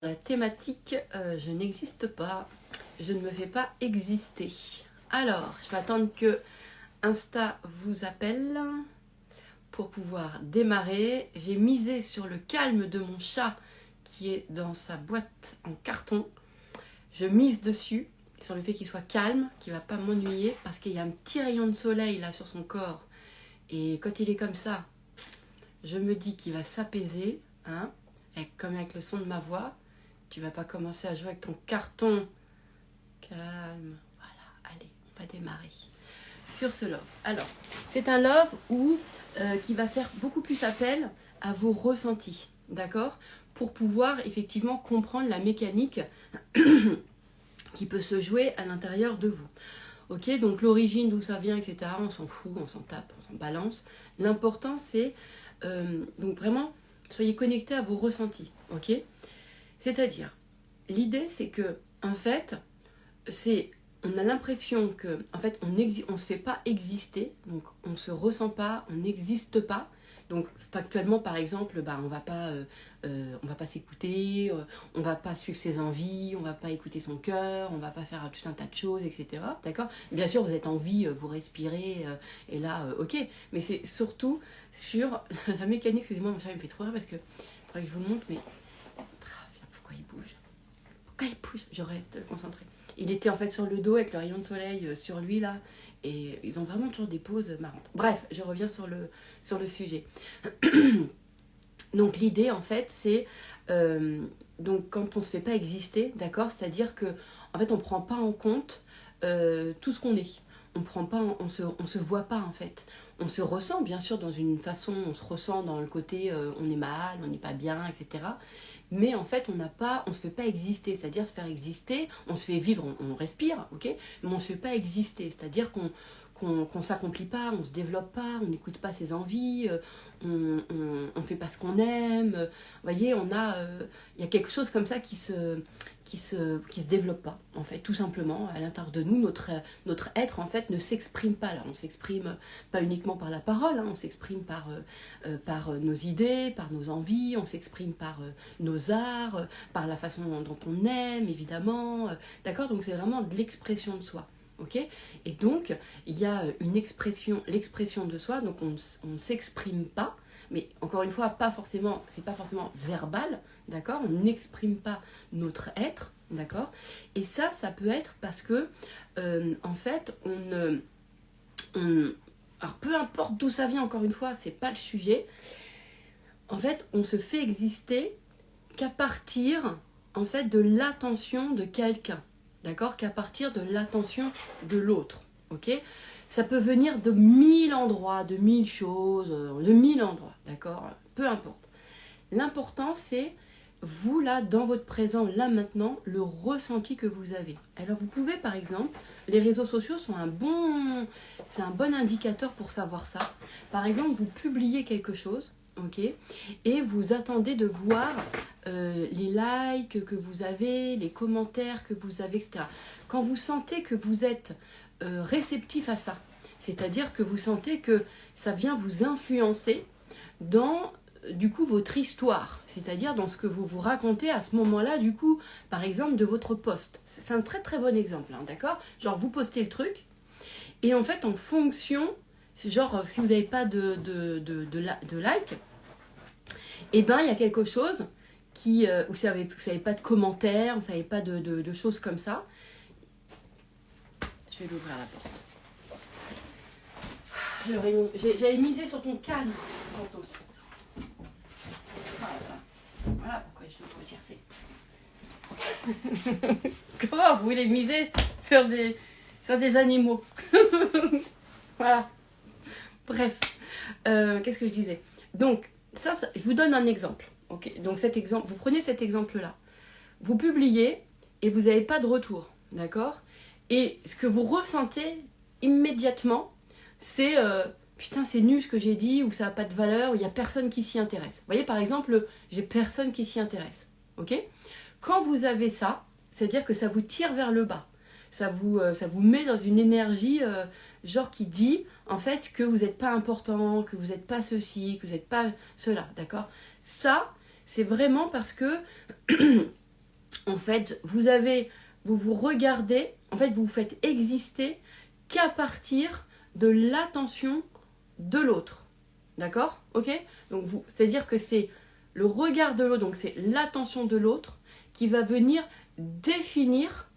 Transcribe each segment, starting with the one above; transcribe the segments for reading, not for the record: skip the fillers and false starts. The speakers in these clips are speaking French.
La thématique, je n'existe pas, je ne me fais pas exister. Alors, je vais attendre que Insta vous appelle pour pouvoir démarrer. J'ai misé sur le calme de mon chat qui est dans sa boîte en carton. Je mise dessus, sur le fait qu'il soit calme, qu'il ne va pas m'ennuyer, parce qu'il y a un petit rayon de soleil là sur son corps. Et quand il est comme ça, je me dis qu'il va s'apaiser, hein, comme avec le son de ma voix. Tu vas pas commencer à jouer avec ton carton. Calme. Voilà, allez, on va démarrer. Sur ce love. Alors, c'est un love qui va faire beaucoup plus appel à vos ressentis, d'accord? Pour pouvoir effectivement comprendre la mécanique qui peut se jouer à l'intérieur de vous. Ok, donc l'origine, d'où ça vient, etc., on s'en fout, on s'en tape, on s'en balance. L'important, c'est, donc vraiment, soyez connectés à vos ressentis, ok? C'est-à-dire, l'idée, c'est que, en fait, on a l'impression que, en fait, on se fait pas exister, donc on se ressent pas, on n'existe pas. Donc, factuellement, par exemple, on va pas s'écouter, on va pas suivre ses envies, on va pas écouter son cœur, on va pas faire tout un tas de choses, etc. D'accord? Bien sûr, vous êtes en vie, vous respirez, et là, ok. Mais c'est surtout sur la mécanique. Excusez-moi, mon chat, il me fait trop rire parce que faudrait que je vous le montre, mais pourquoi il bouge? Pourquoi il bouge? Je reste concentrée. Il était en fait sur le dos avec le rayon de soleil sur lui là. Et ils ont vraiment toujours des poses marrantes. Bref, je reviens sur le sujet. Donc l'idée en fait c'est donc quand on se fait pas exister, d'accord, c'est-à-dire que en fait on prend pas en compte tout ce qu'on est. On se voit pas en fait. On se ressent bien sûr dans une façon, on se ressent dans le côté on est mal, on n'est pas bien, etc. Mais en fait on se fait pas exister, c'est-à-dire se faire exister, on se fait vivre, on respire, ok, mais on se fait pas exister, c'est-à-dire qu'on s'accomplit pas, on se développe pas, on n'écoute pas ses envies, on fait pas ce qu'on aime. Vous voyez, il y a quelque chose comme ça qui se développe pas, en fait, tout simplement. À l'intérieur de nous, notre être, en fait, ne s'exprime pas. Alors, on s'exprime pas uniquement par la parole, hein, on s'exprime par nos idées, par nos envies, on s'exprime par nos arts, par la façon dont on aime, évidemment. D'accord? Donc, c'est vraiment de l'expression de soi. Ok, et donc il y a l'expression de soi, donc on ne s'exprime pas, mais encore une fois, c'est pas forcément verbal, d'accord, on n'exprime pas notre être, d'accord, et ça peut être parce que en fait alors peu importe d'où ça vient, encore une fois, c'est pas le sujet, en fait on se fait exister qu'à partir en fait de l'attention de quelqu'un. D'accord, qu'à partir de l'attention de l'autre, ok. Ça peut venir de 1000 endroits, de 1000 choses, de 1000 endroits, d'accord, peu importe. L'important, c'est vous, là, dans votre présent, là, maintenant, le ressenti que vous avez. Alors, vous pouvez, par exemple, les réseaux sociaux sont c'est un bon indicateur pour savoir ça. Par exemple, vous publiez quelque chose, ok, et vous attendez de voir les likes que vous avez, les commentaires que vous avez, etc. Quand vous sentez que vous êtes réceptif à ça, c'est-à-dire que vous sentez que ça vient vous influencer dans, du coup, votre histoire, c'est-à-dire dans ce que vous vous racontez à ce moment-là, du coup, par exemple, de votre post. C'est un très très bon exemple, hein, d'accord? Genre, vous postez le truc, et en fait, en fonction, genre, si vous n'avez pas de like, et ben il y a quelque chose qui, vous savez pas de commentaires, vous savez pas de choses comme ça. Je vais l'ouvrir la porte. J'avais misé sur ton calme, Santos. Voilà pourquoi je veux retiercer. Comment vous voulez miser sur des animaux? Voilà. Bref, qu'est-ce que je disais? Donc, ça, je vous donne un exemple. Okay, donc cet exemple, vous prenez cet exemple-là. Vous publiez et vous n'avez pas de retour. D'accord? Et ce que vous ressentez immédiatement, c'est putain, c'est nul ce que j'ai dit, ou ça n'a pas de valeur, ou il n'y a personne qui s'y intéresse. Vous voyez, par exemple, j'ai personne qui s'y intéresse. Ok? Quand vous avez ça, c'est-à-dire que ça vous tire vers le bas. Ça vous met dans une énergie genre qui dit en fait que vous n'êtes pas important, que vous n'êtes pas ceci, que vous n'êtes pas cela, d'accord? Ça, c'est vraiment parce que en fait, vous vous regardez, en fait, vous vous faites exister qu'à partir de l'attention de l'autre. D'accord? Ok? Donc, c'est-à-dire que c'est le regard de l'autre, donc c'est l'attention de l'autre qui va venir définir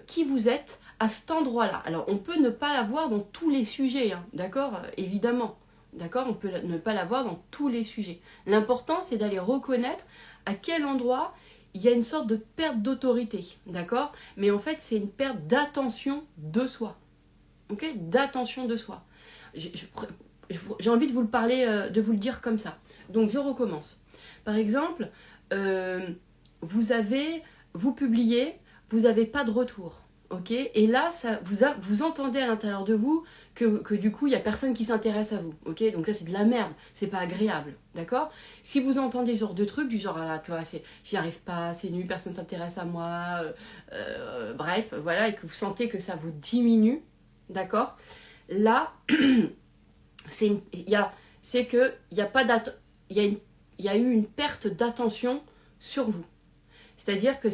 qui vous êtes à cet endroit-là. Alors, on peut ne pas l'avoir dans tous les sujets, hein, d'accord? Évidemment. D'accord? On peut ne pas l'avoir dans tous les sujets. L'important, c'est d'aller reconnaître à quel endroit il y a une sorte de perte d'autorité. D'accord? Mais en fait, c'est une perte d'attention de soi. Ok? D'attention de soi. J'ai envie de vous le parler, de vous le dire comme ça. Donc, je recommence. Par exemple, vous publiez, vous n'avez pas de retour. Ok, et là, vous entendez à l'intérieur de vous que du coup, il n'y a personne qui s'intéresse à vous. Ok, donc ça, c'est de la merde. C'est pas agréable. D'accord? Si vous entendez ce genre de trucs, du genre, ah, tu vois, j'y arrive pas, c'est nul, personne ne s'intéresse à moi, bref, voilà, et que vous sentez que ça vous diminue, d'accord? Là, il y a eu une perte d'attention sur vous. C'est-à-dire que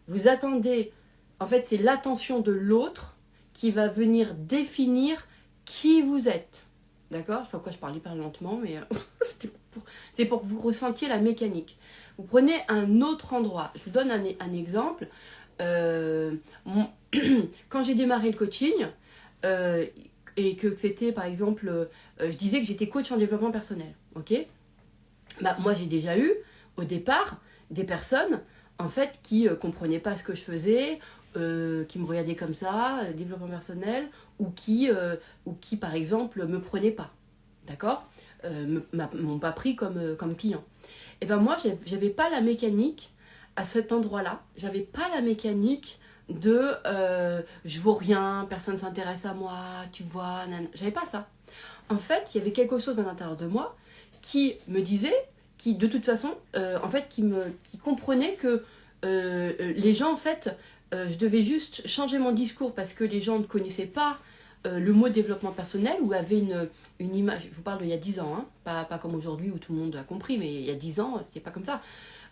vous attendez. En fait, c'est l'attention de l'autre qui va venir définir qui vous êtes. D'accord? Je sais pas pourquoi je parle hyper lentement, mais c'est pour que vous ressentiez la mécanique. Vous prenez un autre endroit. Je vous donne un exemple. Quand j'ai démarré le coaching, et que c'était, par exemple, je disais que j'étais coach en développement personnel. Ok? Bah, moi, j'ai déjà eu, au départ, des personnes, en fait, qui comprenaient pas ce que je faisais, qui me regardaient comme ça, développement personnel, ou qui, par exemple, me prenaient pas, d'accord, m'ont pas pris comme client. Et ben moi, j'avais pas la mécanique à cet endroit-là, j'avais pas la mécanique de je vaux rien, personne s'intéresse à moi, tu vois, j'avais pas ça. En fait, il y avait quelque chose à l'intérieur de moi qui me disait, qui de toute façon, en fait, qui comprenait que les gens, en fait, je devais juste changer mon discours parce que les gens ne connaissaient pas le mot développement personnel ou avaient une image. Je vous parle d'il y a 10 ans, hein, pas comme aujourd'hui où tout le monde a compris, mais il y a 10 ans, c'était pas comme ça.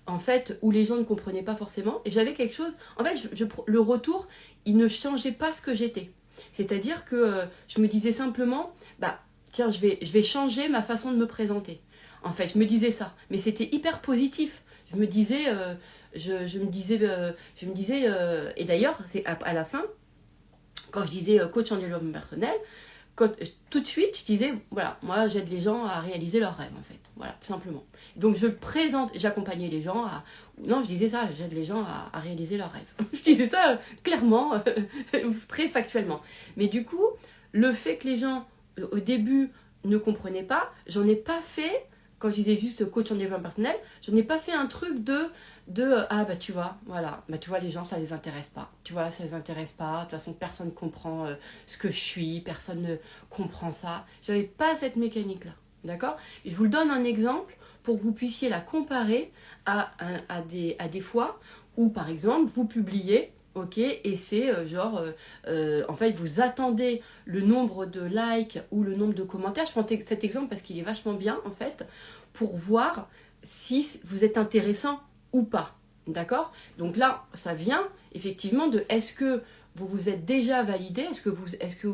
En fait, où les gens ne comprenaient pas forcément. Et j'avais quelque chose. En fait, le retour, il ne changeait pas ce que j'étais. C'est-à-dire que je me disais simplement, bah, tiens, je vais changer ma façon de me présenter. En fait, je me disais ça. Mais c'était hyper positif. Je me disais, et d'ailleurs, c'est à la fin, quand je disais coach en développement personnel, tout de suite, je disais, voilà, moi, j'aide les gens à réaliser leurs rêves, en fait. Voilà, tout simplement. Donc, j'accompagnais les gens à... Non, je disais ça, j'aide les gens à réaliser leurs rêves. Je disais ça clairement, très factuellement. Mais du coup, le fait que les gens, au début, ne comprenaient pas, j'en ai pas fait... Quand je disais juste coach en développement personnel, je n'ai pas fait un truc de ah bah tu vois, voilà, bah tu vois les gens ça les intéresse pas, tu vois ça les intéresse pas, de toute façon personne comprend ce que je suis, personne ne comprend ça, j'avais pas cette mécanique là, d'accord? Et je vous le donne un exemple pour que vous puissiez la comparer à des fois où par exemple vous publiez. Ok, et c'est en fait, vous attendez le nombre de likes ou le nombre de commentaires. Je prends cet exemple parce qu'il est vachement bien, en fait, pour voir si vous êtes intéressant ou pas. D'accord? Donc là, ça vient effectivement de est-ce que vous vous êtes déjà validé? Est-ce que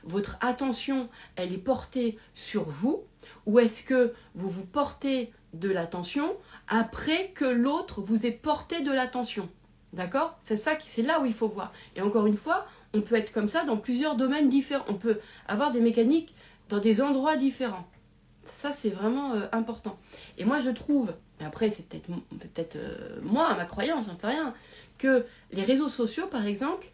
votre attention, elle est portée sur vous? Ou est-ce que vous vous portez de l'attention après que l'autre vous ait porté de l'attention? D'accord? C'est là où il faut voir. Et encore une fois, on peut être comme ça dans plusieurs domaines différents. On peut avoir des mécaniques dans des endroits différents. Ça, c'est vraiment important. Et moi, je trouve, et après, c'est peut-être moi, ma croyance, j'en sais rien, que les réseaux sociaux, par exemple,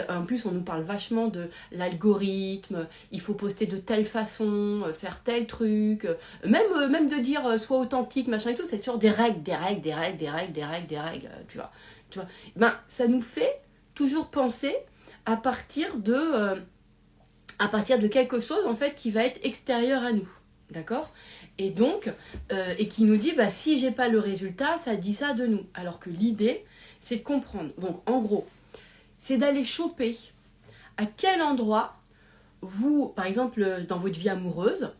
en plus, on nous parle vachement de l'algorithme, il faut poster de telle façon, faire tel truc, même de dire sois authentique, machin et tout, c'est toujours des règles, tu vois. Ben, ça nous fait toujours penser à partir de quelque chose, en fait, qui va être extérieur à nous, d'accord? Et donc, et qui nous dit, bah, si j'ai pas le résultat, ça dit ça de nous. Alors que l'idée, c'est de comprendre. Donc, en gros, c'est d'aller choper à quel endroit vous, par exemple, dans votre vie amoureuse,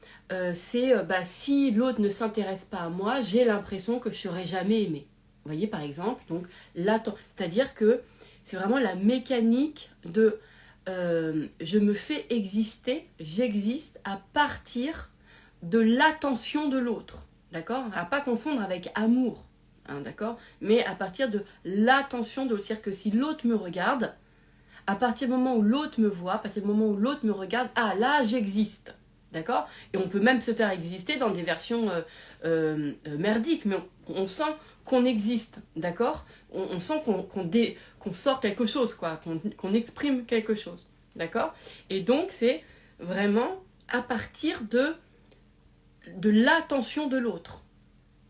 si l'autre ne s'intéresse pas à moi, j'ai l'impression que je serai jamais aimée. Vous voyez, par exemple, donc c'est-à-dire que c'est vraiment la mécanique de je me fais exister, j'existe à partir de l'attention de l'autre, d'accord? À pas confondre avec amour, hein, d'accord? Mais à partir de l'attention de l'autre, c'est-à-dire que si l'autre me regarde, à partir du moment où l'autre me voit, à partir du moment où l'autre me regarde, ah là j'existe, d'accord? Et on peut même se faire exister dans des versions merdiques, mais on sent qu'on existe, d'accord? On sent qu'on sort quelque chose, quoi, qu'on exprime quelque chose, d'accord? Et donc c'est vraiment à partir de l'attention de l'autre.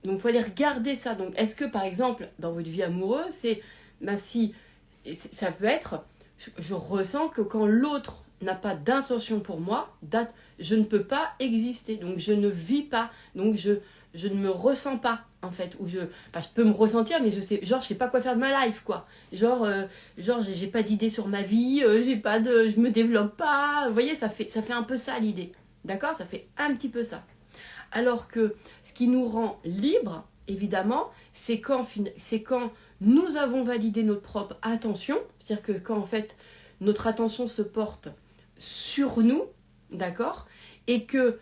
Donc il faut aller regarder ça. Donc est-ce que par exemple dans votre vie amoureuse, c'est si ça peut être, je ressens que quand l'autre n'a pas d'intention pour moi, je ne peux pas exister. Donc je ne vis pas. Donc je ne me ressens pas en fait. Ou je peux me ressentir, mais je sais pas quoi faire de ma life, quoi. Genre j'ai pas d'idée sur ma vie, je me développe pas. Vous voyez, ça fait un peu ça l'idée. D'accord? Ça fait un petit peu ça. Alors que ce qui nous rend libres, évidemment, c'est quand nous avons validé notre propre attention, c'est-à-dire que quand en fait notre attention se porte sur nous, d'accord, et que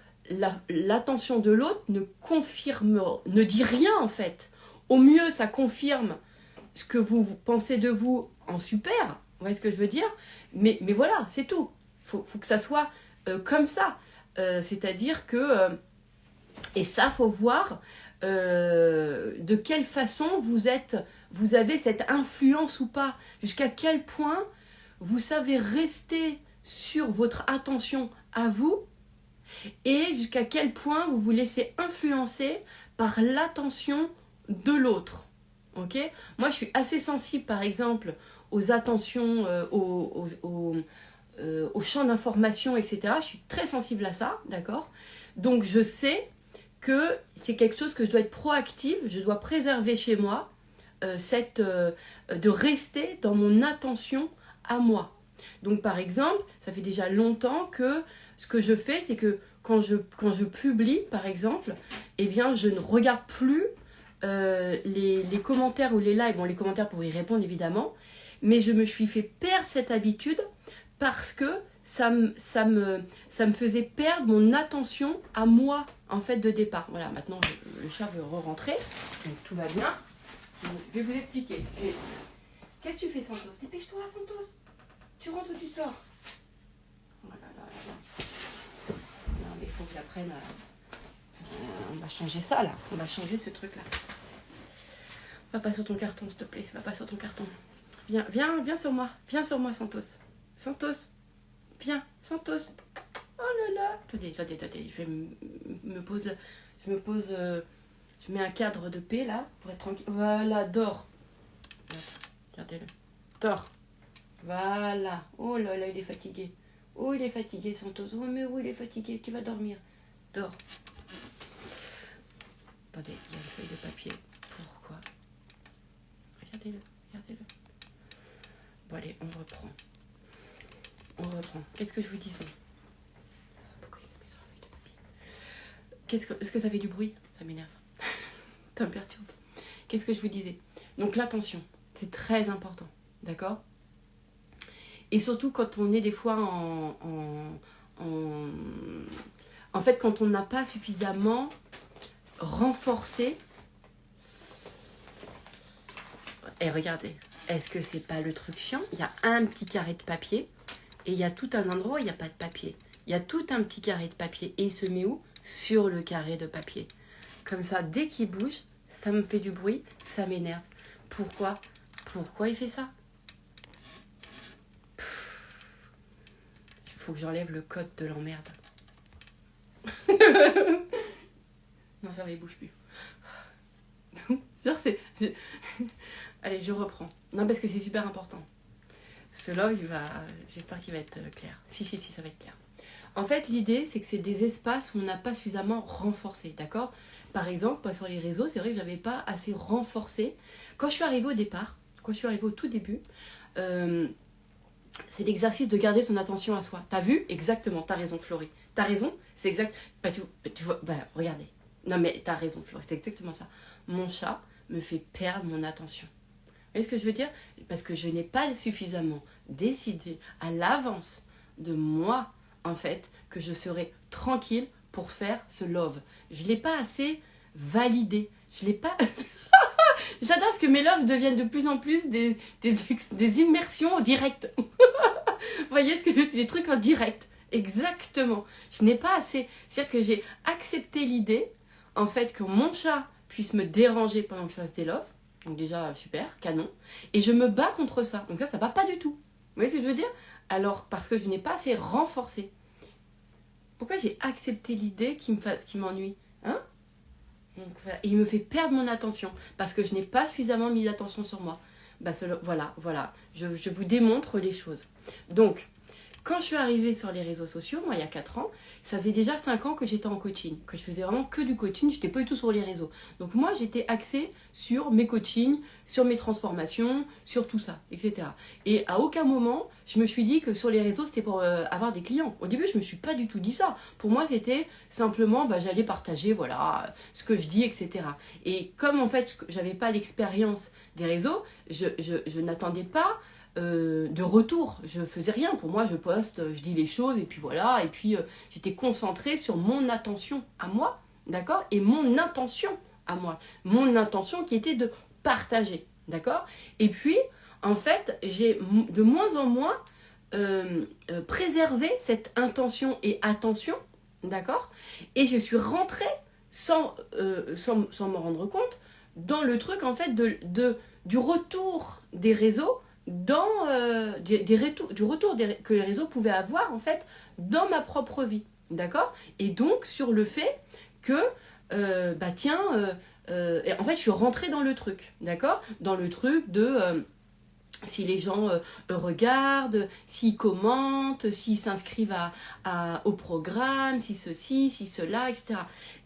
l'attention de l'autre ne dit rien en fait. Au mieux, ça confirme ce que vous pensez de vous en super, vous voyez ce que je veux dire, mais voilà, c'est tout. Faut que ça soit comme ça. C'est-à-dire que... et ça, faut voir de quelle façon vous avez cette influence ou pas. Jusqu'à quel point vous savez rester sur votre attention à vous et jusqu'à quel point vous vous laissez influencer par l'attention de l'autre. Ok ? Moi, je suis assez sensible, par exemple, aux attentions, aux champs d'information, etc. Je suis très sensible à ça, d'accord ? Donc, je sais que c'est quelque chose que je dois être proactive, je dois préserver chez moi, de rester dans mon attention à moi. Donc par exemple, ça fait déjà longtemps que ce que je fais, c'est que quand je publie, par exemple, eh bien je ne regarde plus les commentaires ou les likes, bon les commentaires pour y répondre évidemment, mais je me suis fait perdre cette habitude parce que ça me faisait perdre mon attention à moi, en fait, de départ. Voilà, maintenant, le chat veut re-rentrer, donc tout va bien. Donc, je vais vous expliquer. Qu'est-ce que tu fais, Santos? Dépêche-toi, Santos. Tu rentres ou tu sors? Oh là là là. Non, mais il faut que j'apprenne à... on va changer ça, là. On va changer ce truc-là. Va pas sur ton carton, s'il te plaît. Va pas sur ton carton. Viens sur moi. Viens sur moi, Santos. Santos. Viens, Santos. Oh là là. Attendez. Je mets un cadre de paix là pour être tranquille. Voilà, dors. Regardez-le. Dors. Voilà. Oh là là, il est fatigué. Oh, il est fatigué, Santos. Oh, mais oui, il est fatigué. Tu vas dormir. Dors. Attendez, il y a une feuille de papier. Pourquoi? Regardez-le. Bon, allez, on reprend. Qu'est-ce que je vous disais? Pourquoi il s'est mis sur la feuille de papier? Est-ce que ça fait du bruit? Ça m'énerve. Ça me perturbe. Qu'est-ce que je vous disais? Donc l'attention, c'est très important. D'accord? Et surtout quand on est des fois en fait, quand on n'a pas suffisamment renforcé... Et regardez, est-ce que c'est pas le truc chiant? Il y a un petit carré de papier et il y a tout un endroit où il n'y a pas de papier. Il y a tout un petit carré de papier et il se met où? Sur le carré de papier. Comme ça, dès qu'il bouge, ça me fait du bruit, ça m'énerve. Pourquoi il fait ça? Il faut que j'enlève le code de l'emmerde. Non, ça va, il bouge plus. Genre, allez, je reprends. Non, parce que c'est super important. Ce log, j'espère qu'il va être clair. Si, ça va être clair. En fait, l'idée, c'est que c'est des espaces où on n'a pas suffisamment renforcé, d'accord? Par exemple, moi, sur les réseaux, c'est vrai que je n'avais pas assez renforcé. Quand je suis arrivée au départ, quand je suis arrivée au tout début, c'est l'exercice de garder son attention à soi. T'as vu? Exactement, t'as raison, Florie. T'as raison, c'est exact. Tu vois, regardez. Non, mais t'as raison, Florie, c'est exactement ça. Mon chat me fait perdre mon attention. Vous voyez ce que je veux dire? Parce que je n'ai pas suffisamment décidé à l'avance de moi, en fait, que je serai tranquille pour faire ce love. Je ne l'ai pas assez validé. Je l'ai pas... J'adore parce que mes loves deviennent de plus en plus des immersions directes. Vous voyez ce que des trucs en direct. Exactement. Je n'ai pas assez... C'est-à-dire que j'ai accepté l'idée, en fait, que mon chat puisse me déranger pendant que je fasse des loves. Donc déjà, super, canon. Et je me bats contre ça. Donc là, ça va pas du tout. Vous voyez ce que je veux dire? Alors, parce que je n'ai pas assez renforcé. Pourquoi j'ai accepté l'idée qui m'ennuie? Hein? Donc, voilà. Et il me fait perdre mon attention. Parce que je n'ai pas suffisamment mis l'attention sur moi. Bah, voilà. Je vous démontre les choses. Donc, quand je suis arrivée sur les réseaux sociaux, moi, il y a 4 ans, ça faisait déjà 5 ans que j'étais en coaching, que je faisais vraiment que du coaching, j'étais pas du tout sur les réseaux. Donc moi, j'étais axée sur mes coachings, sur mes transformations, sur tout ça, etc. Et à aucun moment, je me suis dit que sur les réseaux, c'était pour avoir des clients. Au début, je me suis pas du tout dit ça. Pour moi, c'était simplement, j'allais partager, voilà, ce que je dis, etc. Et comme en fait, j'avais pas l'expérience des réseaux, je n'attendais pas de retour, je faisais rien. Pour moi, je poste, je dis les choses et puis voilà. Et puis j'étais concentrée sur mon attention à moi, d'accord, et mon intention à moi, mon intention qui était de partager, d'accord. Et puis en fait, j'ai de moins en moins préservé cette intention et attention, d'accord. Et je suis rentrée sans me rendre compte dans le truc en fait du retour des réseaux, dans du retour que les réseaux pouvaient avoir en fait dans ma propre vie, d'accord. Et donc sur le fait que et en fait je suis rentrée dans le truc, d'accord, dans le truc de si les gens regardent, s'ils commentent, s'ils s'inscrivent au programme, si ceci, si cela, etc.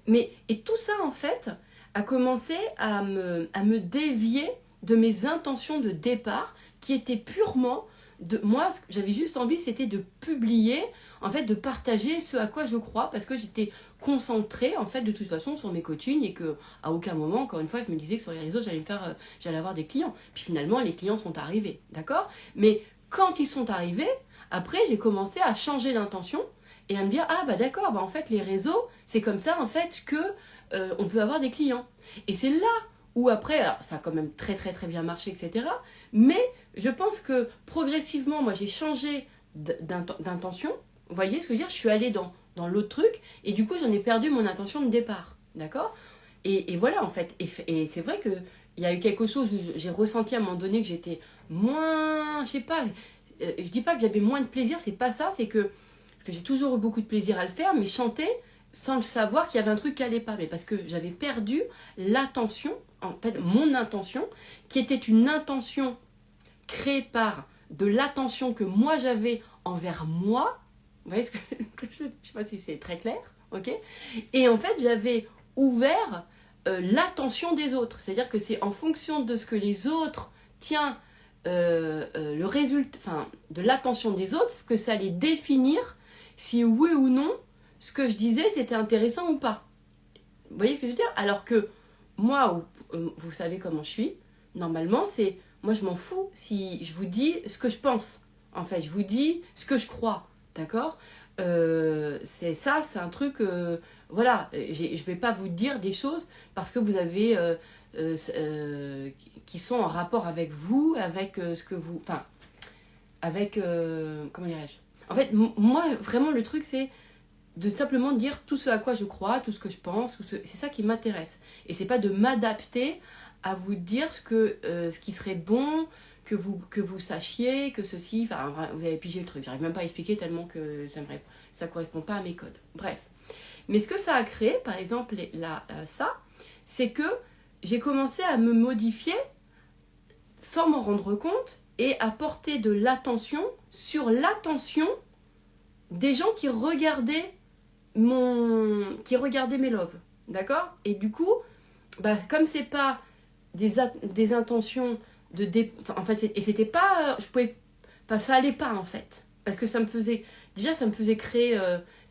Et tout ça en fait a commencé à me dévier de mes intentions de départ, qui étaient purement de moi. Ce que j'avais juste envie, c'était de publier, en fait, de partager ce à quoi je crois, parce que j'étais concentrée en fait de toute façon sur mes coachings et que à aucun moment, encore une fois, je me disais que sur les réseaux j'allais avoir des clients. Puis finalement, les clients sont arrivés, d'accord. Mais quand ils sont arrivés, après, j'ai commencé à changer d'intention et à me dire d'accord, en fait, les réseaux, c'est comme ça en fait que on peut avoir des clients. Et c'est là où après, alors, ça a quand même très très très bien marché, etc. Mais je pense que progressivement, moi j'ai changé d'intention. Vous voyez ce que je veux dire? Je suis allée dans l'autre truc et du coup j'en ai perdu mon intention de départ. D'accord? Et voilà en fait. Et c'est vrai qu'il y a eu quelque chose où j'ai ressenti à un moment donné que j'étais moins, je sais pas, je dis pas que j'avais moins de plaisir, c'est pas ça, c'est que, parce que j'ai toujours eu beaucoup de plaisir à le faire, mais chanter sans le savoir qu'il y avait un truc qui allait pas, mais parce que j'avais perdu l'attention, en fait mon intention, qui était une intention créée par de l'attention que moi j'avais envers moi. Vous voyez ce que je sais pas si c'est très clair, ok. Et en fait j'avais ouvert l'attention des autres, c'est-à-dire que c'est en fonction de ce que les autres, le résultat, enfin de l'attention des autres, que ça allait définir si oui ou non ce que je disais c'était intéressant ou pas. Vous voyez ce que je veux dire? Alors que moi, vous savez comment je suis, normalement c'est, moi je m'en fous si je vous dis ce que je pense. En fait, je vous dis ce que je crois, d'accord. C'est ça, c'est un truc, voilà, je vais pas vous dire des choses parce que vous avez, qui sont en rapport avec vous, avec ce que vous, enfin, avec, comment dirais-je. En fait, moi, vraiment, le truc, c'est de simplement dire tout ce à quoi je crois, tout ce que je pense, c'est ça qui m'intéresse. Et c'est pas de m'adapter à vous dire ce qui serait bon, que vous sachiez, que ceci, enfin vous avez pigé le truc, j'arrive même pas à expliquer tellement que ça correspond pas à mes codes. Bref. Mais ce que ça a créé, par exemple, ça, c'est que j'ai commencé à me modifier sans m'en rendre compte et à porter de l'attention sur l'attention des gens qui regardaient mes loves, d'accord. Et du coup, comme c'est pas des intentions en fait, et c'était pas, je pouvais pas, ça allait pas en fait, parce que ça me faisait créer,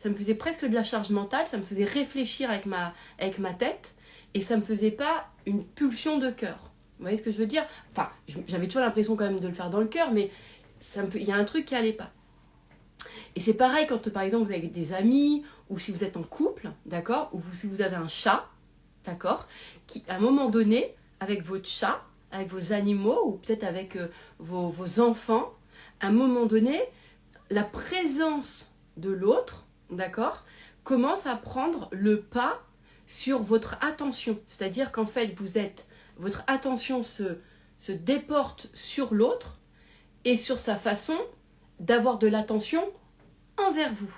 ça me faisait presque de la charge mentale, ça me faisait réfléchir avec ma tête, et ça me faisait pas une pulsion de cœur. Vous voyez ce que je veux dire? Enfin, j'avais toujours l'impression quand même de le faire dans le cœur, mais il y a un truc qui allait pas. Et c'est pareil quand, par exemple, vous avez des amis, ou si vous êtes en couple, d'accord, ou si vous avez un chat, d'accord, qui, à un moment donné, avec votre chat, avec vos animaux, ou peut-être avec vos enfants, à un moment donné, la présence de l'autre, d'accord, commence à prendre le pas sur votre attention. C'est-à-dire qu'en fait, votre attention se déporte sur l'autre et sur sa façon d'avoir de l'attention envers vous.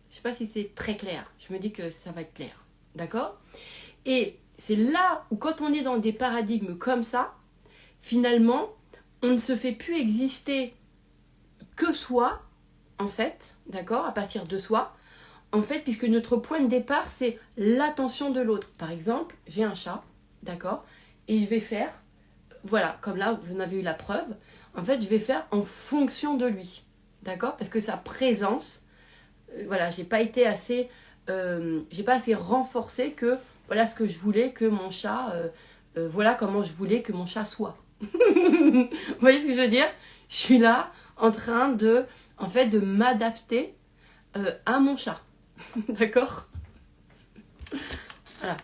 Je ne sais pas si c'est très clair. Je me dis que ça va être clair. D'accord? Et c'est là où quand on est dans des paradigmes comme ça, finalement, on ne se fait plus exister que soi, en fait, d'accord? À partir de soi, en fait, puisque notre point de départ, c'est l'attention de l'autre. Par exemple, j'ai un chat, d'accord? Et je vais faire, voilà, comme là, vous en avez eu la preuve, en fait, je vais faire en fonction de lui, d'accord? Parce que sa présence, voilà, j'ai pas assez renforcé que voilà ce que je voulais que mon chat, voilà comment je voulais que mon chat soit. Vous voyez ce que je veux dire? Je suis là en train de m'adapter à mon chat, d'accord? Voilà.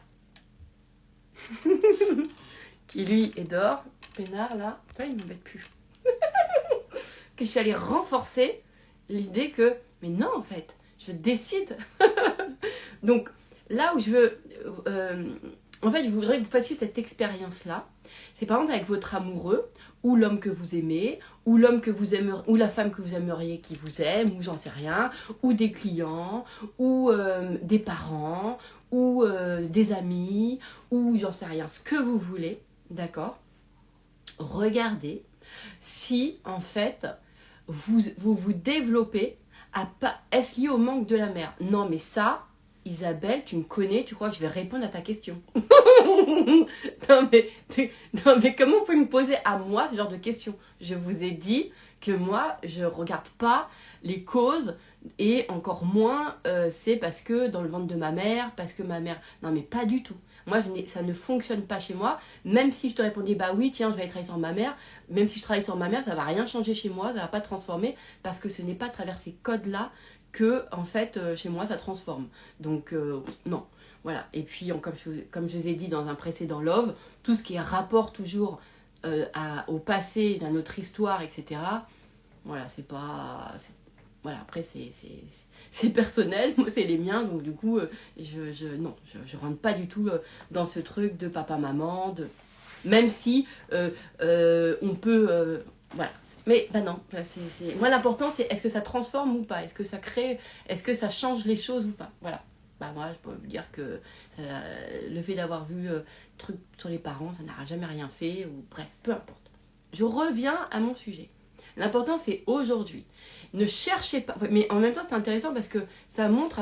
Qui lui est dehors, peinard là, toi il m'embête plus. Que je suis allée renforcer l'idée que, mais non en fait, je décide. Donc là où je veux, en fait je voudrais que vous fassiez cette expérience-là. C'est par exemple avec votre amoureux, ou l'homme que vous aimez, ou l'homme que vous aimeriez, ou la femme que vous aimeriez qui vous aime, ou j'en sais rien, ou des clients, ou des parents, ou des amis, ou j'en sais rien, ce que vous voulez, d'accord? Regardez si en fait vous développez à pas. Est-ce lié au manque de la mère? Non, mais ça, Isabelle, tu me connais, tu crois que je vais répondre à ta question? non, mais comment vous pouvez me poser à moi ce genre de questions? Je vous ai dit que moi, je regarde pas les causes et encore moins c'est parce que dans le ventre de ma mère, parce que ma mère. Non, mais pas du tout. Moi, ça ne fonctionne pas chez moi. Même si je te répondais, bah oui, tiens, je vais aller travailler sur ma mère. Même si je travaille sur ma mère, ça va rien changer chez moi, ça va pas transformer parce que ce n'est pas à travers ces codes-là que, en fait, chez moi, ça transforme. Donc, non. Voilà. Et puis, comme je vous ai dit dans un précédent Love, tout ce qui est rapport toujours au passé, dans notre histoire, etc., voilà, c'est pas... Voilà, après, c'est personnel, moi, c'est les miens, donc du coup, je rentre pas du tout dans ce truc de papa-maman, même si on peut... voilà. Mais bah non, moi l'important c'est est-ce que ça transforme ou pas, est-ce que ça crée, est-ce que ça change les choses ou pas, voilà. Bah moi je peux vous dire que le fait d'avoir vu truc sur les parents, ça n'a jamais rien fait, ou bref, peu importe. Je reviens à mon sujet. L'important c'est aujourd'hui. Ne cherchez pas, mais en même temps c'est intéressant parce que ça montre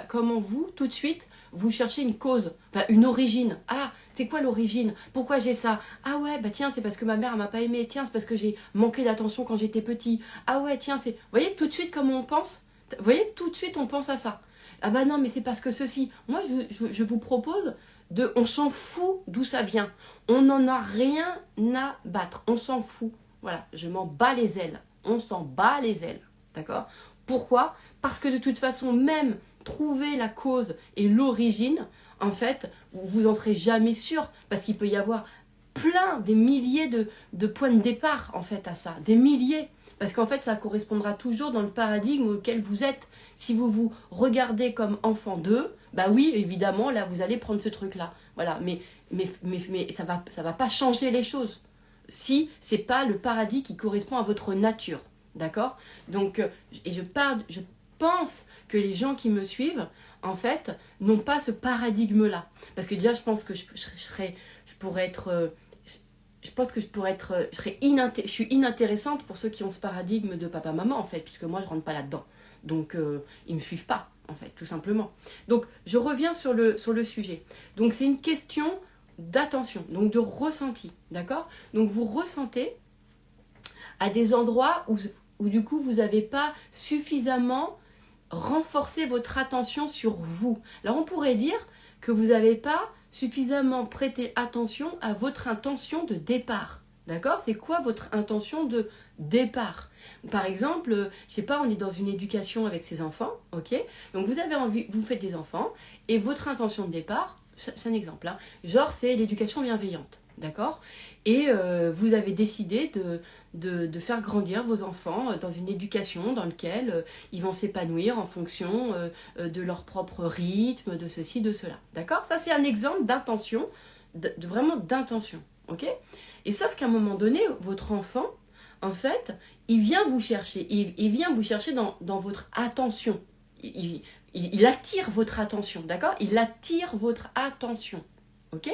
comment vous, tout de suite, vous cherchez une cause, enfin, une origine. Ah, c'est quoi l'origine? Pourquoi j'ai ça? Ah ouais, bah tiens, c'est parce que ma mère m'a pas aimé. Tiens, c'est parce que j'ai manqué d'attention quand j'étais petit. Ah ouais, tiens, c'est... Vous voyez tout de suite comment on pense? Vous voyez tout de suite on pense à ça. Ah bah non, mais c'est parce que ceci. Moi, je vous propose on s'en fout d'où ça vient. On n'en a rien à battre. On s'en fout. Voilà, je m'en bats les ailes. On s'en bat les ailes. D'accord? Pourquoi? Parce que de toute façon, même trouver la cause et l'origine, en fait, vous n'en serez jamais sûr. Parce qu'il peut y avoir des milliers de points de départ, en fait, à ça. Des milliers. Parce qu'en fait, ça correspondra toujours dans le paradigme auquel vous êtes. Si vous vous regardez comme enfant d'eux, bah oui, évidemment, là, vous allez prendre ce truc-là. Voilà, mais ça va pas changer les choses. Si c'est pas le paradis qui correspond à votre nature. D'accord? Donc, et je pense que les gens qui me suivent, en fait, n'ont pas ce paradigme-là. Parce que déjà, je pense que je suis inintéressante pour ceux qui ont ce paradigme de papa-maman, en fait, puisque moi, je rentre pas là-dedans. Donc, ils me suivent pas, en fait, tout simplement. Donc, je reviens sur le sujet. Donc, c'est une question d'attention, donc de ressenti, d'accord? Donc, vous ressentez à des endroits où du coup, vous n'avez pas suffisamment renforcé votre attention sur vous. Alors, on pourrait dire que vous n'avez pas suffisamment prêté attention à votre intention de départ. D'accord? C'est quoi votre intention de départ? Par exemple, je sais pas, on est dans une éducation avec ses enfants, ok? Donc vous avez envie, vous faites des enfants, et votre intention de départ, c'est un exemple, hein, genre c'est l'éducation bienveillante, d'accord? Et vous avez décidé de faire grandir vos enfants dans une éducation dans laquelle ils vont s'épanouir en fonction de leur propre rythme, de ceci, de cela, d'accord? Ça c'est un exemple d'intention, vraiment d'intention, ok? Et sauf qu'à un moment donné, votre enfant, en fait, il vient vous chercher. Il vient vous chercher dans votre attention. Il attire votre attention, d'accord? Il attire votre attention, ok?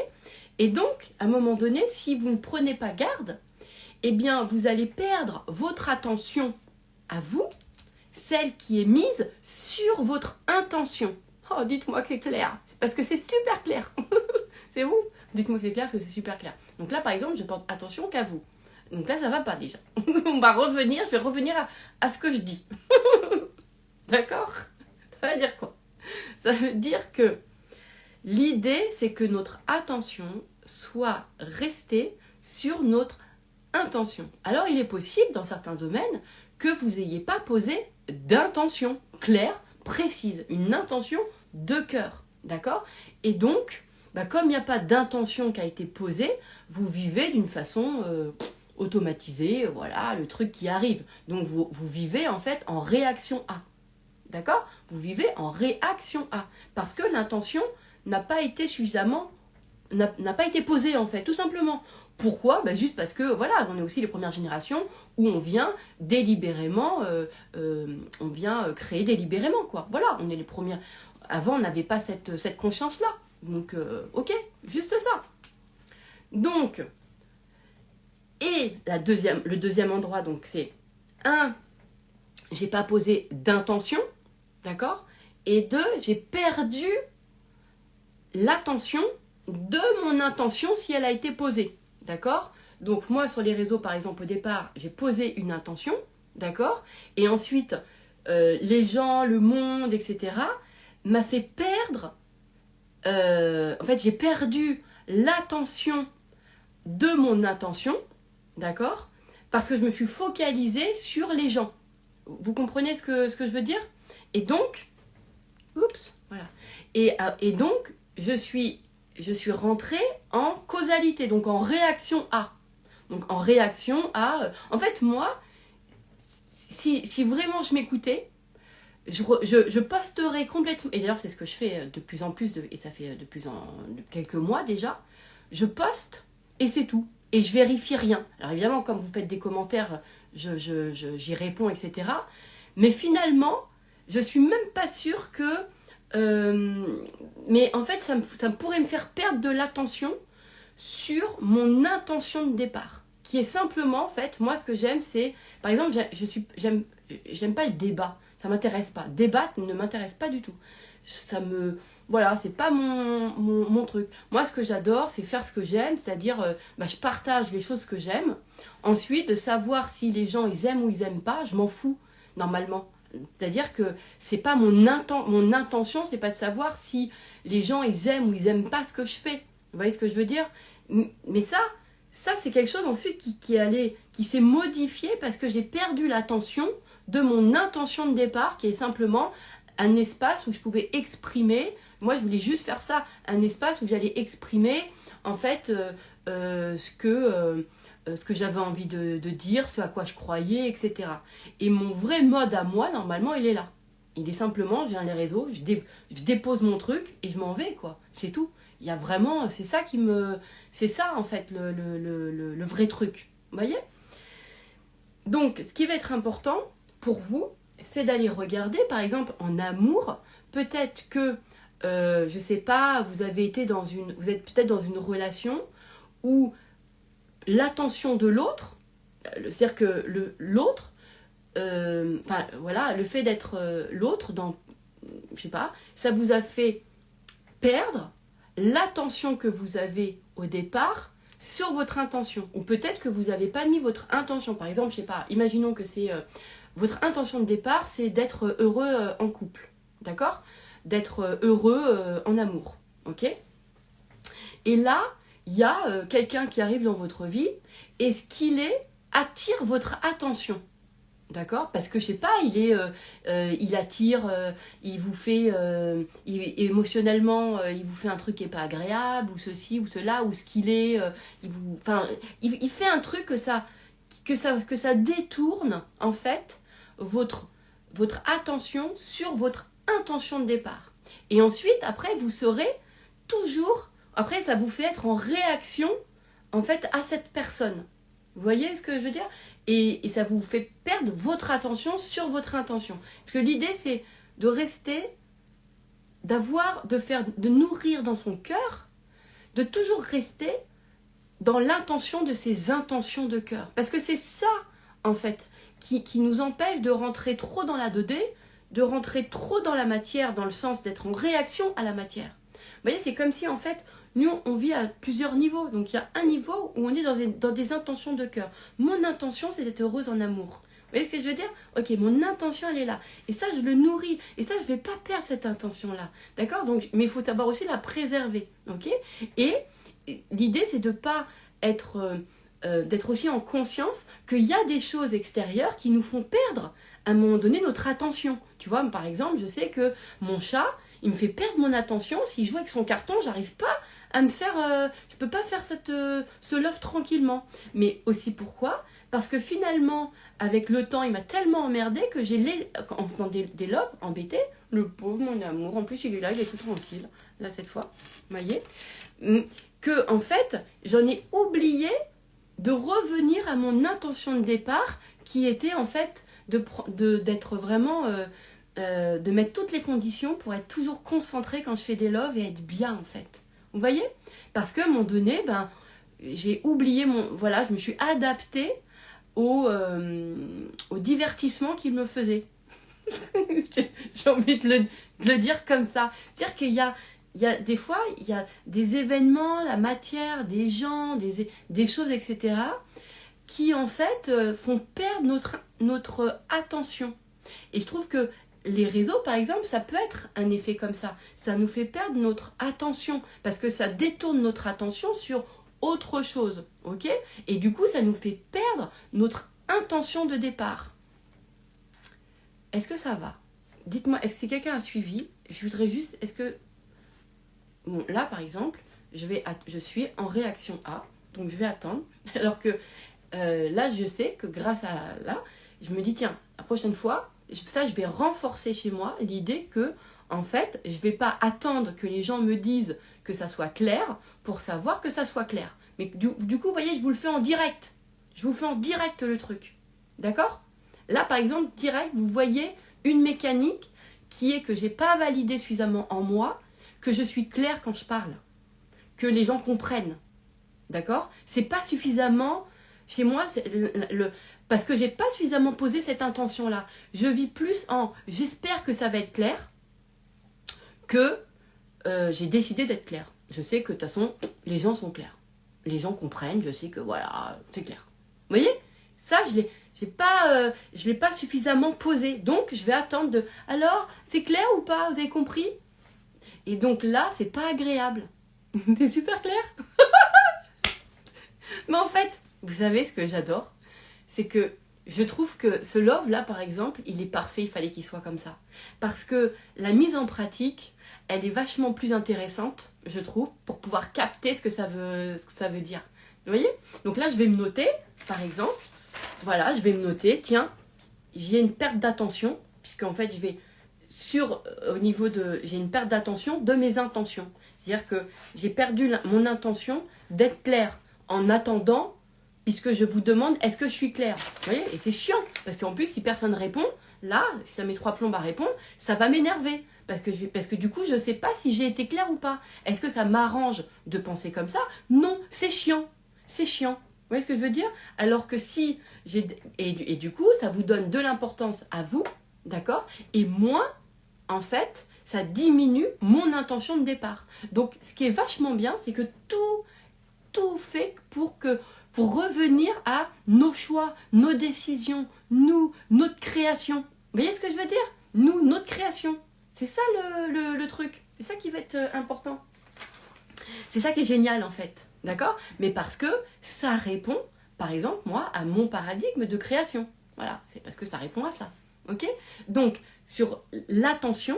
Et donc, à un moment donné, si vous ne prenez pas garde, eh bien, vous allez perdre votre attention à vous, celle qui est mise sur votre intention. Oh, dites-moi que c'est clair, parce que c'est super clair. C'est vous? Dites-moi que c'est clair, parce que c'est super clair. Donc là, par exemple, je porte attention qu'à vous. Donc là, ça va pas déjà. On va revenir, je vais revenir à ce que je dis. D'accord? Ça veut dire quoi? Ça veut dire que l'idée, c'est que notre attention soit restée sur notre intention. Alors, il est possible, dans certains domaines, que vous n'ayez pas posé d'intention claire, précise, une intention de cœur. D'accord? Et donc, comme il n'y a pas d'intention qui a été posée, vous vivez d'une façon automatisée, voilà, le truc qui arrive. Donc vous vivez en fait en réaction à. D'accord? Vous vivez en réaction à. Parce que l'intention n'a pas été suffisamment, n'a pas été posée en fait, tout simplement. Pourquoi? Juste parce que voilà, on est aussi les premières générations où on vient délibérément, on vient créer délibérément, quoi. Voilà, on est les premières. Avant, on n'avait pas cette conscience-là. Donc, ok, juste ça. Donc, et le deuxième endroit, donc c'est 1, j'ai pas posé d'intention, d'accord? Et 2, j'ai perdu l'attention de mon intention si elle a été posée, d'accord? Donc moi sur les réseaux par exemple au départ j'ai posé une intention, d'accord? Et ensuite les gens, le monde, etc. m'a fait perdre, en fait j'ai perdu l'attention de mon intention, d'accord? Parce que je me suis focalisée sur les gens. Vous comprenez ce que je veux dire? Et donc, oups, voilà. Et donc, je suis rentrée en causalité, donc en réaction à. Donc en réaction à... En fait, moi, si vraiment je m'écoutais, je posterais complètement... Et d'ailleurs, c'est ce que je fais de plus en plus, et ça fait de quelques mois déjà. Je poste et c'est tout. Et je vérifie rien. Alors évidemment, comme vous faites des commentaires, j'y réponds, etc. Mais finalement, je suis même pas sûre que... mais en fait, ça pourrait me faire perdre de l'attention sur mon intention de départ. Qui est simplement, en fait, moi, ce que j'aime, c'est... Par exemple, j'aime pas le débat. Ça m'intéresse pas. Débattre ne m'intéresse pas du tout. Voilà, c'est pas mon truc. Moi, ce que j'adore, c'est faire ce que j'aime, c'est-à-dire, je partage les choses que j'aime. Ensuite, de savoir si les gens, ils aiment ou ils aiment pas, je m'en fous, normalement. C'est-à-dire que c'est pas mon intention, c'est pas de savoir si les gens, ils aiment ou ils aiment pas ce que je fais. Vous voyez ce que je veux dire? Mais ça c'est quelque chose ensuite qui s'est modifié parce que j'ai perdu l'attention de mon intention de départ, qui est simplement un espace où je pouvais exprimer. Moi, je voulais juste faire ça, un espace où j'allais exprimer, en fait, ce que j'avais envie de dire, ce à quoi je croyais, etc. Et mon vrai mode à moi, normalement, il est là. Il est simplement, je viens les réseaux, je dépose mon truc et je m'en vais, quoi. C'est tout. Il y a vraiment, c'est ça, en fait, le vrai truc. Vous voyez? Donc, ce qui va être important pour vous, c'est d'aller regarder, par exemple, en amour, peut-être que, je sais pas, vous êtes peut-être dans une relation où l'attention de l'autre, c'est-à-dire que l'autre, voilà, le fait d'être l'autre, je sais pas, ça vous a fait perdre l'attention que vous avez au départ sur votre intention. Ou peut-être que vous n'avez pas mis votre intention. Par exemple, je sais pas, imaginons que c'est votre intention de départ, c'est d'être heureux en couple, d'accord? D'être heureux en amour, ok? Et là, il y a quelqu'un qui arrive dans votre vie et ce qu'il est attire votre attention. D'accord? Parce que je sais pas, il attire, il vous fait, émotionnellement, il vous fait un truc qui est pas agréable, ou ceci, ou cela, ou ce qu'il est, il fait un truc que ça détourne, en fait, votre attention sur votre intention de départ. Et ensuite, après, vous serez toujours, après, ça vous fait être en réaction, en fait, à cette personne. Vous voyez ce que je veux dire? Et ça vous fait perdre votre attention sur votre intention. Parce que l'idée, c'est de rester, de nourrir dans son cœur, de toujours rester dans l'intention de ses intentions de cœur. Parce que c'est ça, en fait, qui nous empêche de rentrer trop dans la 2D, de rentrer trop dans la matière, dans le sens d'être en réaction à la matière. Vous voyez, c'est comme si, en fait, nous, on vit à plusieurs niveaux. Donc, il y a un niveau où on est dans des intentions de cœur. Mon intention, c'est d'être heureuse en amour. Vous voyez ce que je veux dire? Ok, mon intention, elle est là. Et ça, je le nourris. Et ça, je ne vais pas perdre cette intention-là. D'accord? Donc, mais il faut savoir aussi la préserver. Ok? Et l'idée, c'est de ne pas d'être aussi en conscience qu'il y a des choses extérieures qui nous font perdre, à un moment donné, notre attention. Tu vois, par exemple, je sais que mon chat, il me fait perdre mon attention. S'il joue avec son carton, j'arrive pas à me faire... je peux pas faire ce love tranquillement. Mais aussi pourquoi? Parce que finalement, avec le temps, il m'a tellement emmerdé que en faisant des loves, embêté, le pauvre, mon amour, en plus il est là, il est tout tranquille, là cette fois, vous voyez, que en fait, j'en ai oublié de revenir à mon intention de départ, qui était en fait d'être vraiment... de mettre toutes les conditions pour être toujours concentrée quand je fais des loves et être bien en fait. Vous voyez? Parce qu'à un moment donné, j'ai oublié voilà, je me suis adaptée au divertissement qu'il me faisait. J'ai envie de le dire comme ça. C'est-à-dire qu'il y a des fois, il y a des événements, la matière, des gens, des choses, etc. qui en fait font perdre notre attention. Et je trouve que les réseaux, par exemple, ça peut être un effet comme ça. Ça nous fait perdre notre attention parce que ça détourne notre attention sur autre chose. Ok? Et du coup, ça nous fait perdre notre intention de départ. Est-ce que ça va? Dites-moi, est-ce que quelqu'un a suivi? Je voudrais juste, bon, là, par exemple, je suis en réaction A, donc je vais attendre. Alors que là, je sais que grâce à là, je me dis, tiens, la prochaine fois, je vais renforcer chez moi l'idée que, en fait, je ne vais pas attendre que les gens me disent que ça soit clair pour savoir que ça soit clair. Mais du coup, vous voyez, je vous le fais en direct. Je vous fais en direct le truc. D'accord? Là, par exemple, direct, vous voyez une mécanique qui est que je n'ai pas validé suffisamment en moi, que je suis claire quand je parle, que les gens comprennent. D'accord? C'est pas suffisamment... Chez moi, parce que j'ai pas suffisamment posé cette intention-là. Je vis plus en j'espère que ça va être clair que j'ai décidé d'être clair. Je sais que de toute façon, les gens sont clairs. Les gens comprennent, je sais que voilà, c'est clair. Vous voyez? Ça, je l'ai pas suffisamment posé. Donc, je vais attendre alors, c'est clair ou pas? Vous avez compris? Et donc là, c'est pas agréable. C'est super clair? Mais en fait, vous savez ce que j'adore? C'est que je trouve que ce love là, par exemple, il est parfait, il fallait qu'il soit comme ça. Parce que la mise en pratique, elle est vachement plus intéressante, je trouve, pour pouvoir capter ce que ça veut dire. Vous voyez? Donc là, je vais me noter, par exemple, voilà, je vais me noter, tiens, j'ai une perte d'attention, puisqu'en fait, j'ai une perte d'attention de mes intentions. C'est-à-dire que j'ai perdu mon intention d'être claire en attendant, puisque je vous demande, est-ce que je suis claire? Vous voyez? Et c'est chiant, parce qu'en plus, si personne répond, là, si ça met 3 plombes à répondre, ça va m'énerver. Parce que du coup, je ne sais pas si j'ai été claire ou pas. Est-ce que ça m'arrange de penser comme ça? Non, c'est chiant. C'est chiant. Vous voyez ce que je veux dire? Alors que si j'ai... Et du coup, ça vous donne de l'importance à vous, d'accord? Et moi, en fait, ça diminue mon intention de départ. Donc, ce qui est vachement bien, c'est que tout fait pour revenir à nos choix, nos décisions, notre création. Vous voyez ce que je veux dire? Notre création. C'est ça le truc. C'est ça qui va être important. C'est ça qui est génial en fait, d'accord? Mais parce que ça répond, par exemple, moi, à mon paradigme de création. Voilà, c'est parce que ça répond à ça, ok? Donc, sur l'attention,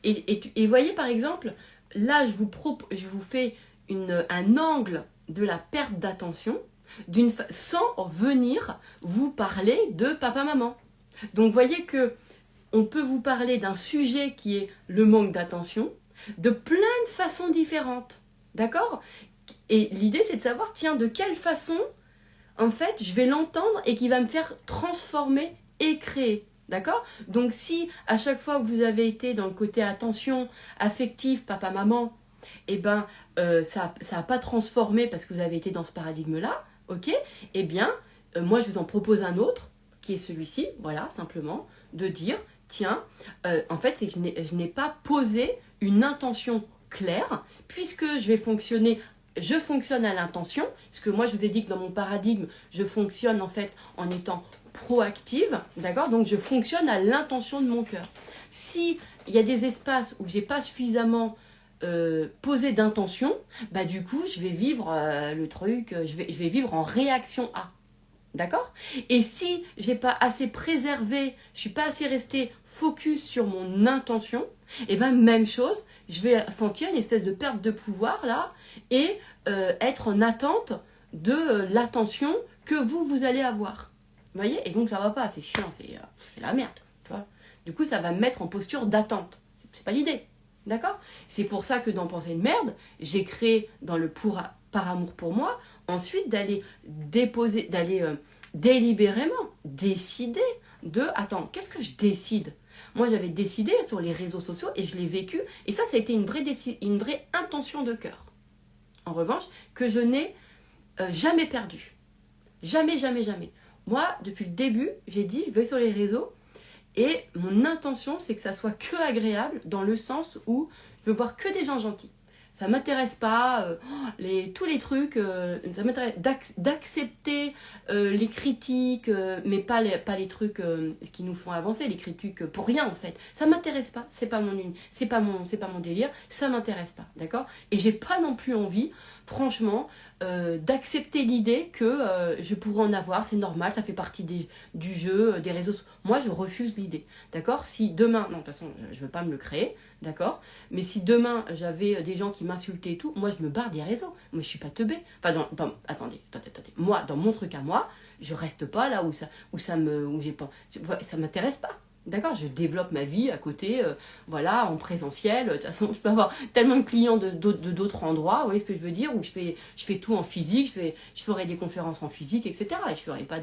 et voyez par exemple, là, je vous fais un angle de la perte d'attention sans venir vous parler de papa-maman. Donc, voyez que on peut vous parler d'un sujet qui est le manque d'attention de plein de façons différentes. D'accord? Et l'idée, c'est de savoir, tiens, de quelle façon, en fait, je vais l'entendre et qui va me faire transformer et créer. D'accord? Donc, si à chaque fois que vous avez été dans le côté attention, affectif, papa-maman, eh ben, ça n'a pas transformé parce que vous avez été dans ce paradigme-là, ok? Eh bien, moi, je vous en propose un autre, qui est celui-ci, voilà, simplement, de dire, tiens, en fait, c'est que je n'ai pas posé une intention claire, puisque je fonctionne à l'intention, parce que moi, je vous ai dit que dans mon paradigme, je fonctionne en fait en étant proactive, d'accord? Donc, je fonctionne à l'intention de mon cœur. Si il y a des espaces où j'ai pas suffisamment posé d'intention, bah du coup, je vais vivre le truc, je vais vivre en réaction à. D'accord? Et si j'ai pas assez préservé, je suis pas assez resté focus sur mon intention, et ben même chose, je vais sentir une espèce de perte de pouvoir là et être en attente de l'attention que vous allez avoir. Vous voyez? Et donc ça va pas, c'est chiant, c'est la merde. Tu vois? Du coup, ça va me mettre en posture d'attente. C'est pas l'idée. D'accord? C'est pour ça que dans Pensée de merde, j'ai créé dans le par amour pour moi, ensuite d'aller délibérément décider de attends, qu'est-ce que je décide? Moi, j'avais décidé sur les réseaux sociaux et je l'ai vécu. Et ça a été une vraie intention de cœur. En revanche, que je n'ai jamais perdu. Jamais, jamais, jamais. Moi, depuis le début, j'ai dit, je vais sur les réseaux et mon intention, c'est que ça soit que agréable dans le sens où je veux voir que des gens gentils. Ça m'intéresse pas, tous les trucs, ça m'intéresse d'accepter les critiques, mais pas les trucs qui nous font avancer, les critiques pour rien en fait. Ça m'intéresse pas, c'est pas mon délire, ça m'intéresse pas, d'accord? Et j'ai pas non plus envie, franchement, d'accepter l'idée que je pourrais en avoir, c'est normal, ça fait partie du jeu, des réseaux. Moi, je refuse l'idée, d'accord? Si demain, non, de toute façon, je veux pas me le créer, d'accord? Mais si demain, j'avais des gens qui m'insultaient et tout, moi, je me barre des réseaux. Moi, je suis pas teubée. Enfin, attendez. Moi, dans mon truc à moi, je reste pas là où ça m'intéresse pas. D'accord, je développe ma vie à côté, voilà, en présentiel. De toute façon, je peux avoir tellement de clients de d'autres endroits, vous voyez ce que je veux dire, où je fais tout en physique, je ferai des conférences en physique, etc. Et je ferai pas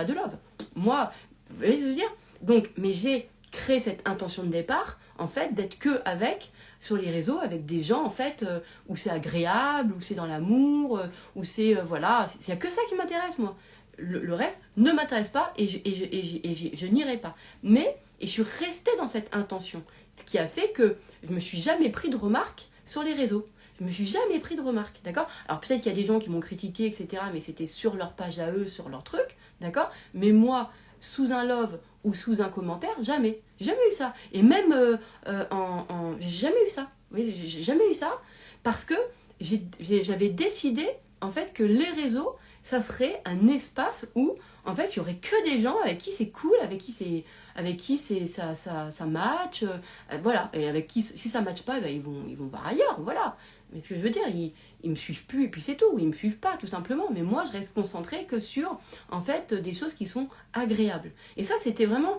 de love. Moi, vous voyez ce que je veux dire? Donc, mais j'ai créé cette intention de départ, en fait, d'être sur les réseaux, avec des gens, en fait, où c'est agréable, où c'est dans l'amour, où c'est, voilà, il n'y a que ça qui m'intéresse, moi. Le reste ne m'intéresse pas et je n'irai pas. Mais, et je suis restée dans cette intention, ce qui a fait que je me suis jamais pris de remarques sur les réseaux. Je me suis jamais pris de remarques, d'accord? Alors peut-être qu'il y a des gens qui m'ont critiqué, etc., mais c'était sur leur page à eux, sur leur truc, d'accord? Mais moi, sous un love ou sous un commentaire, jamais. J'ai jamais eu ça. Et même j'ai jamais eu ça. Oui, j'ai jamais eu ça parce que j'avais décidé, en fait, que les réseaux, ça serait un espace où, en fait, il y aurait que des gens avec qui c'est cool, avec qui ça match, voilà. Et avec qui, si ça match pas, ben, ils vont voir ailleurs, voilà. Mais ce que je veux dire, ils me suivent plus et puis c'est tout. Ils me suivent pas, tout simplement. Mais moi, je reste concentrée que sur, en fait, des choses qui sont agréables. Et ça, j'avais vraiment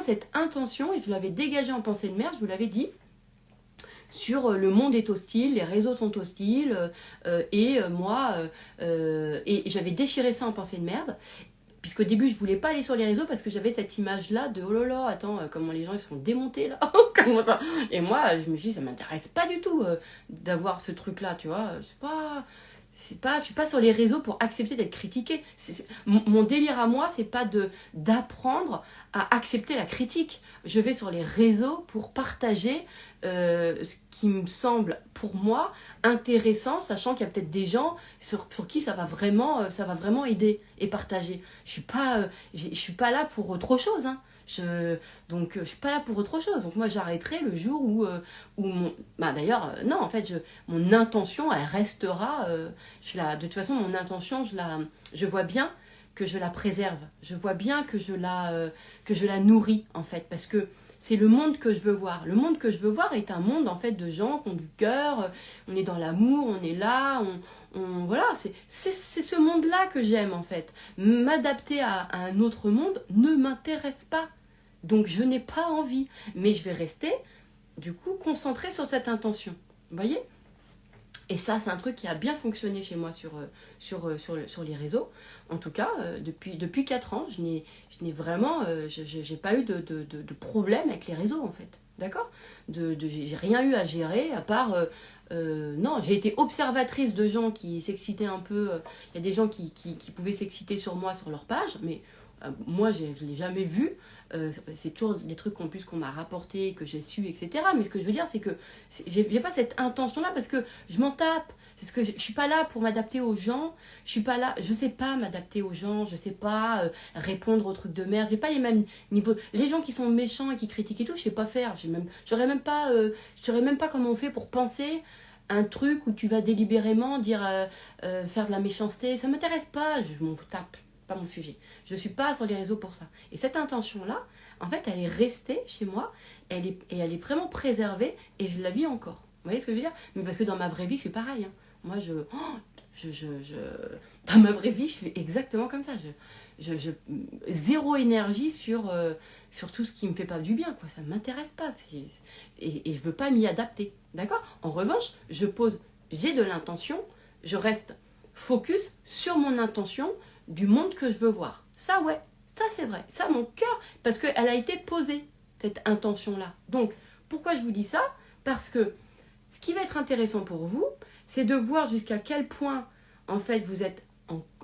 cette intention et je l'avais dégagée en pensée de merde, je vous l'avais dit. Sur le monde est hostile, les réseaux sont hostiles, et j'avais déchiré ça en pensée de merde, puisqu'au début je voulais pas aller sur les réseaux parce que j'avais cette image là de oh là là, attends, comment les gens ils se font démonter là, comment ça. Et moi je me dis ça m'intéresse pas du tout d'avoir ce truc là, tu vois, je suis pas sur les réseaux pour accepter d'être critiquée. Mon délire à moi, c'est pas d'apprendre à accepter la critique. Je vais sur les réseaux pour partager ce qui me semble pour moi intéressant, sachant qu'il y a peut-être des gens sur qui ça va vraiment aider et partager. Je suis pas là pour autre chose, hein. Donc je suis pas là pour autre chose. Donc moi j'arrêterai le jour où mon... Bah d'ailleurs, non, en fait, mon intention, elle restera... de toute façon, mon intention, je vois bien que je la préserve. Je vois bien que je la nourris, en fait, parce que c'est le monde que je veux voir. Le monde que je veux voir est un monde, en fait, de gens qui ont du cœur, on est dans l'amour, on est là, voilà, c'est ce monde-là que j'aime, en fait. M'adapter à un autre monde ne m'intéresse pas. Donc, je n'ai pas envie. Mais je vais rester, du coup, concentrée sur cette intention. Vous voyez ? Et ça, c'est un truc qui a bien fonctionné chez moi sur les réseaux. En tout cas, depuis 4 ans, je n'ai vraiment... j'ai pas eu de problème avec les réseaux, en fait. D'accord ? J'ai rien eu à gérer, à part... non, j'ai été observatrice de gens qui s'excitaient un peu. Il y a des gens qui pouvaient s'exciter sur moi, sur leur page, mais moi, je ne l'ai jamais vu. C'est toujours des trucs en plus qu'on m'a rapporté, que j'ai su, etc. Mais ce que je veux dire, c'est que j'ai pas cette intention-là parce que je m'en tape. C'est que je suis pas là pour m'adapter aux gens. Je suis pas là, je sais pas m'adapter aux gens. Je sais pas répondre aux trucs de merde. J'ai pas les mêmes niveaux. Les gens qui sont méchants et qui critiquent et tout, je sais pas faire. Je saurais même pas comment on fait pour penser un truc où tu vas délibérément dire faire de la méchanceté. Ça m'intéresse pas. Je m'en tape. Pas mon sujet. Je ne suis pas sur les réseaux pour ça. Et cette intention-là, en fait, elle est restée chez moi, elle est vraiment préservée, et je la vis encore. Vous voyez ce que je veux dire ? Mais parce que dans ma vraie vie, je suis pareil. Hein. Moi, dans ma vraie vie, je suis exactement comme ça. Zéro énergie sur tout ce qui me fait pas du bien. Quoi. Ça ne m'intéresse pas. Et je ne veux pas m'y adapter. D'accord ? En revanche, j'ai de l'intention, je reste focus sur mon intention, du monde que je veux voir. Ça, ouais, ça c'est vrai. Ça, mon cœur, parce qu'elle a été posée, cette intention-là. Donc, pourquoi je vous dis ça ? Parce que ce qui va être intéressant pour vous, c'est de voir jusqu'à quel point, en fait, vous êtes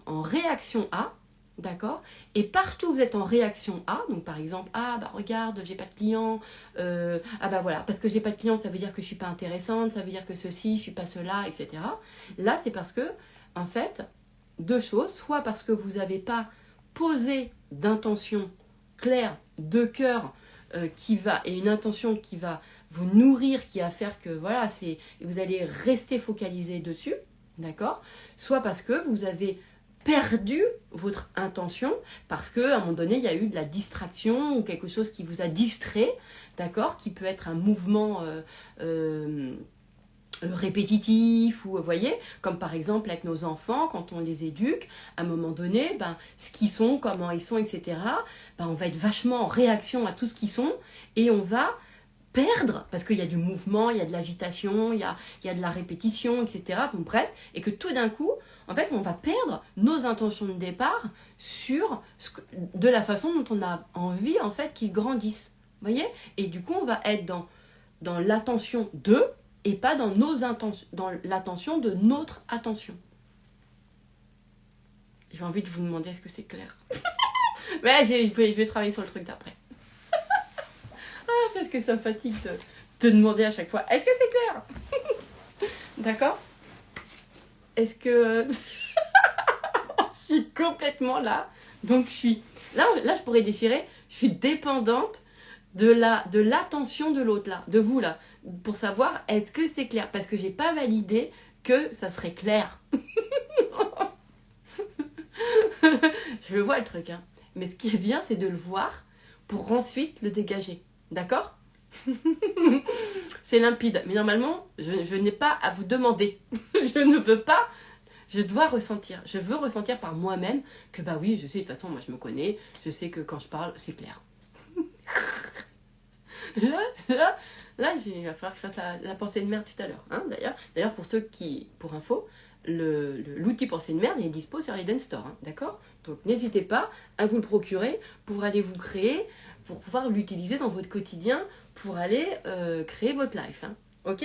en réaction A, d'accord ? Et partout où vous êtes en réaction A, donc par exemple, ah bah regarde, j'ai pas de clients, ah bah voilà, parce que j'ai pas de clients, ça veut dire que je suis pas intéressante, ça veut dire que ceci, je suis pas cela, etc. Là, c'est parce que, en fait, 2 choses, soit parce que vous n'avez pas posé d'intention claire, de cœur, et une intention qui va vous nourrir, qui va faire que voilà, vous allez rester focalisé dessus, d'accord ? Soit parce que vous avez perdu votre intention, parce qu'à un moment donné, il y a eu de la distraction ou quelque chose qui vous a distrait, d'accord ? Qui peut être un mouvement... répétitif, ou vous voyez, comme par exemple avec nos enfants, quand on les éduque, à un moment donné, ce qu'ils sont, comment ils sont, etc., on va être vachement en réaction à tout ce qu'ils sont, et on va perdre, parce qu'il y a du mouvement, il y a de l'agitation, il y a de la répétition, etc., donc bref, et que tout d'un coup, en fait, on va perdre nos intentions de départ de la façon dont on a envie, en fait, qu'ils grandissent, vous voyez, et du coup, on va être dans l'attention d'eux, et pas dans l'attention de notre attention. J'ai envie de vous demander, est-ce que c'est clair ? Mais je vais travailler sur le truc d'après. Parce que ça me fatigue de te demander à chaque fois, est-ce que c'est clair ? D'accord ? Est-ce que... je suis complètement là. Donc, là, je pourrais déchirer, je suis dépendante de l'attention de l'autre, là, de vous, là, pour savoir est-ce que c'est clair, parce que j'ai pas validé que ça serait clair. Je le vois le truc, hein. Mais ce qui est bien, c'est de le voir pour ensuite le dégager, d'accord ? C'est limpide, mais normalement, je n'ai pas à vous demander. Je ne veux pas, je dois ressentir. Je veux ressentir par moi-même que bah oui, je sais, de toute façon, moi je me connais, je sais que quand je parle, c'est clair. Là, il va falloir que je fasse la pensée de merde tout à l'heure. Hein, d'ailleurs, pour ceux qui, pour info, l'outil pensée de merde est dispo sur l'Eden Store. Hein, d'accord ? Donc, n'hésitez pas à vous le procurer pour aller vous créer, pour pouvoir l'utiliser dans votre quotidien, pour aller créer votre life. Hein, ok ?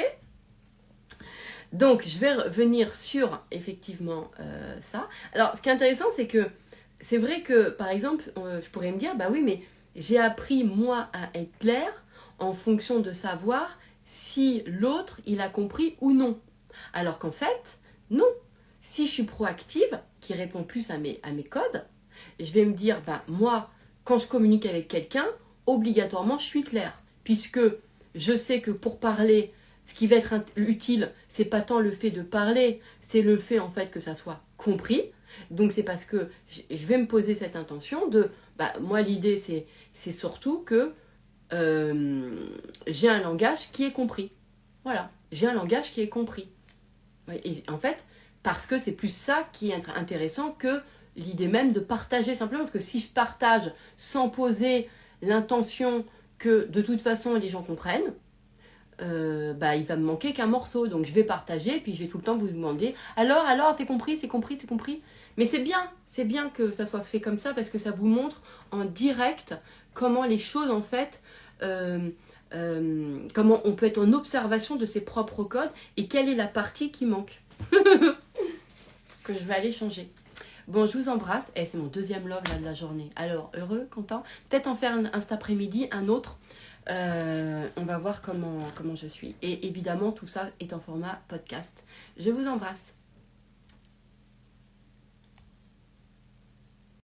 Donc, je vais revenir sur, effectivement, ça. Alors, ce qui est intéressant, c'est que c'est vrai que, par exemple, je pourrais me dire, bah oui, mais j'ai appris, moi, à être claire en fonction de savoir si l'autre, il a compris ou non. Alors qu'en fait, non. Si je suis proactive, qui répond plus à mes codes, je vais me dire, bah moi, quand je communique avec quelqu'un, obligatoirement, je suis claire. Puisque je sais que pour parler, ce qui va être utile, c'est pas tant le fait de parler, c'est le fait en fait que ça soit compris. Donc c'est parce que je vais me poser cette intention de, moi l'idée c'est surtout que j'ai un langage qui est compris. Voilà, j'ai un langage qui est compris. Et en fait, parce que c'est plus ça qui est intéressant que l'idée même de partager simplement. Parce que si je partage sans poser l'intention que de toute façon les gens comprennent, il va me manquer qu'un morceau. Donc je vais partager et puis je vais tout le temps vous demander alors, t'es compris, c'est compris. Mais c'est bien que ça soit fait comme ça parce que ça vous montre en direct comment les choses en fait, comment on peut être en observation de ses propres codes et quelle est la partie qui manque que je vais aller changer. Bon, je vous embrasse. Et c'est mon deuxième love là, de la journée. Alors, heureux, content. Peut-être en faire un cet après-midi, un autre. On va voir comment je suis. Et évidemment, tout ça est en format podcast. Je vous embrasse.